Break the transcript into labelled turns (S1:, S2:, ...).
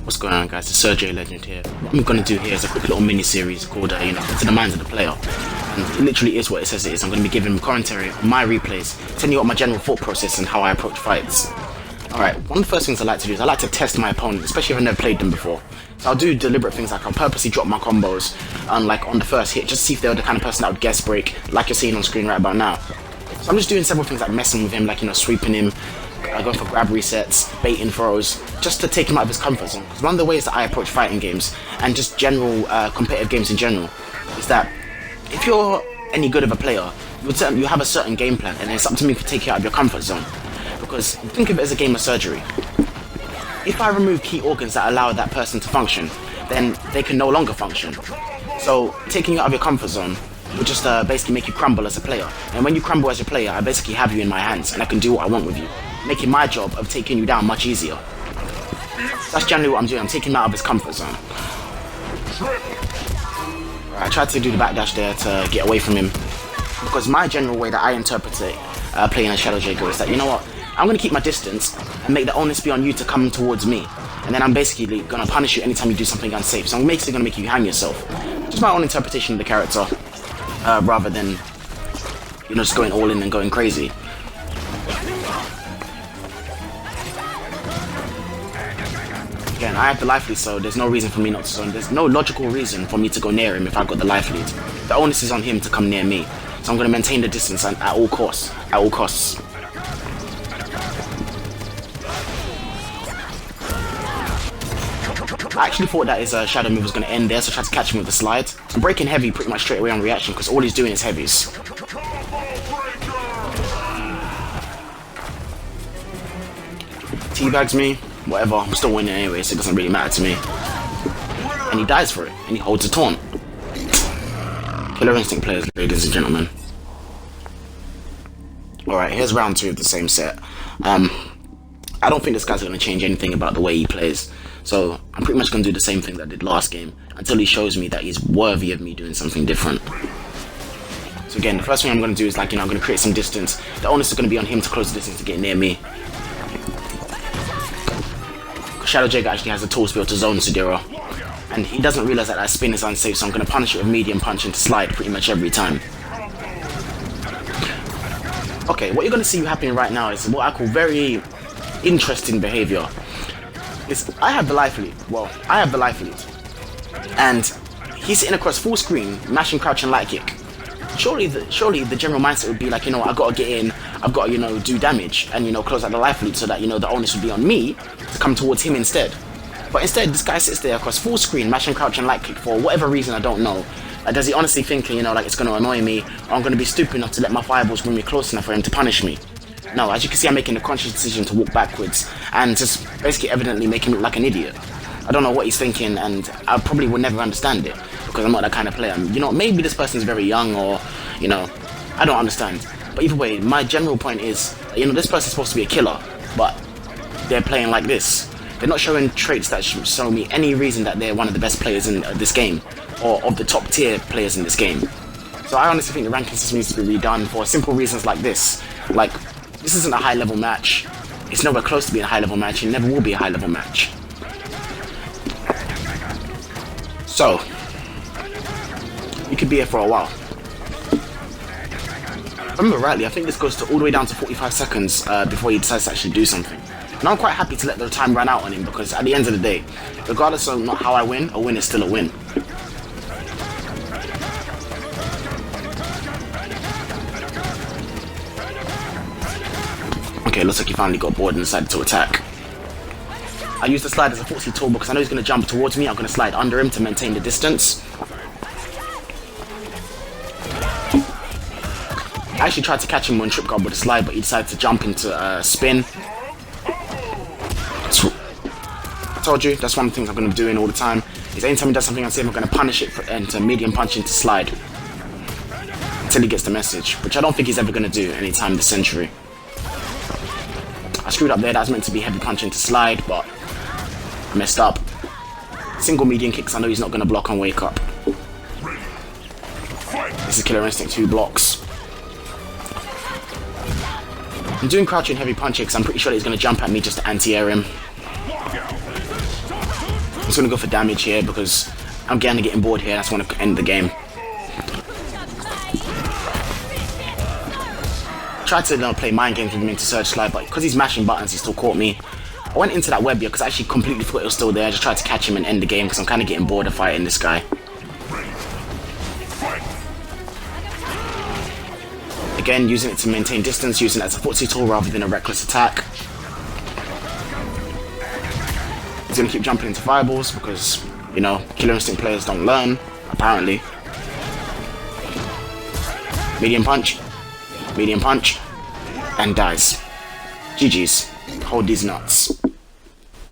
S1: What's going on, guys? It's Sergio Legend here. What I'm going to do here is a quick little mini-series called, Into the Minds of the Player. And it literally is what it says it is. I'm going to be giving commentary on my replays, telling you what my general thought process and how I approach fights. Alright, one of the first things I like to do is I like to test my opponent, especially if I've never played them before. So I'll do deliberate things like I'll purposely drop my combos like on the first hit, just to see if they're the kind of person that would guest break, like you're seeing on screen right about now. So I'm just doing several things like messing with him, like, sweeping him, going for grab resets, baiting throws, just to take him out of his comfort zone. Because one of the ways that I approach fighting games, and just general competitive games in general, is that if you're any good of a player, you have a certain game plan, and it's up to me to take you out of your comfort zone. Because think of it as a game of surgery. If I remove key organs that allow that person to function, then they can no longer function. So taking you out of your comfort zone will just basically make you crumble as a player. And when you crumble as a player, I basically have you in my hands, and I can do what I want with you, making my job of taking you down much easier. That's generally what I'm doing. I'm taking him out of his comfort zone. I tried to do the backdash there to get away from him, because my general way that I interpret it, playing as Shadow Jago, is that, you know what, I'm going to keep my distance and make the onus be on you to come towards me. And then I'm basically going to punish you anytime you do something unsafe. So I'm basically going to make you hang yourself. Just my own interpretation of the character, rather than, just going all in and going crazy. Again, I have the life lead, so there's no reason for me not to zone. There's no logical reason for me to go near him if I've got the life lead. The onus is on him to come near me. So I'm going to maintain the distance at all costs. At all costs. I actually thought that his shadow move was going to end there, so I tried to catch him with the slide. I'm breaking heavy pretty much straight away on reaction, because all he's doing is heavies. Teabags me, whatever, I'm still winning anyway, so it doesn't really matter to me. And he dies for it, and he holds a taunt. Killer Instinct players, ladies and gentlemen. Alright, here's round 2 of the same set. I don't think this guy's going to change anything about the way he plays. So I'm pretty much going to do the same thing that I did last game, until he shows me that he's worthy of me doing something different. So again, the first thing I'm going to do is, I'm going to create some distance. The onus is going to be on him to close the distance to get near me. Shadow Jago actually has a tools to be able to zone Sudiro, and he doesn't realize that spin is unsafe, so I'm going to punish it with medium punch into slide pretty much every time. Okay, what you're going to see happening right now is what I call very interesting behavior. I have the life lead. Well, I have the life lead, and he's sitting across full screen, mashing crouch and light kick. Surely the general mindset would be like, I've got to get in, I've got to, do damage, and, close out the life lead so that, the onus would be on me to come towards him instead. But instead, this guy sits there across full screen, mashing crouch and light kick for whatever reason I don't know. Does he honestly think, it's going to annoy me, or I'm going to be stupid enough to let my fireballs bring me close enough for him to punish me? No, as you can see, I'm making a conscious decision to walk backwards, and just basically evidently making me look like an idiot. I don't know what he's thinking, and I probably will never understand it, because I'm not that kind of player. Maybe this person's very young, or, I don't understand. But either way, my general point is, this person's supposed to be a killer, but they're playing like this. They're not showing traits that show me any reason that they're one of the best players in this game, or of the top tier players in this game. So I honestly think the ranking system needs to be redone for simple reasons like this. This isn't a high level match. It's nowhere close to being a high level match. It never will be a high level match. So, you could be here for a while. If I remember rightly, I think this goes all the way down to 45 seconds before he decides to actually do something. And I'm quite happy to let the time run out on him, because at the end of the day, regardless of not how I win, a win is still a win. Okay, looks like he finally got bored and decided to attack. I use the slide as a footsie tool because I know he's going to jump towards me. I'm going to slide under him to maintain the distance. I actually tried to catch him on trip guard with a slide, but he decided to jump into spin. I told you, that's one of the things I'm going to be doing all the time. Is anytime he does something unsafe, I'm going to punish it into medium punch into slide. Until he gets the message, which I don't think he's ever going to do anytime this century. I screwed up there. That was meant to be heavy punch into slide, but I messed up. Single medium kicks, I know he's not going to block on wake up. This is Killer Instinct 2 blocks. I'm doing crouching heavy punch kicks. I'm pretty sure he's going to jump at me just to anti-air him. just gonna go for damage here because I'm getting bored here. I just want to end the game. Tried to play mind games with him into Surge Slide, but because he's mashing buttons, he still caught me. I went into that web here because I actually completely forgot it was still there. I just tried to catch him and end the game because I'm kind of getting bored of fighting this guy. Again, using it to maintain distance, using it as a footsie tool rather than a reckless attack. He's going to keep jumping into fireballs because, you know, Killer Instinct players don't learn, apparently. Medium punch, and dies. GG's. Hold these nuts.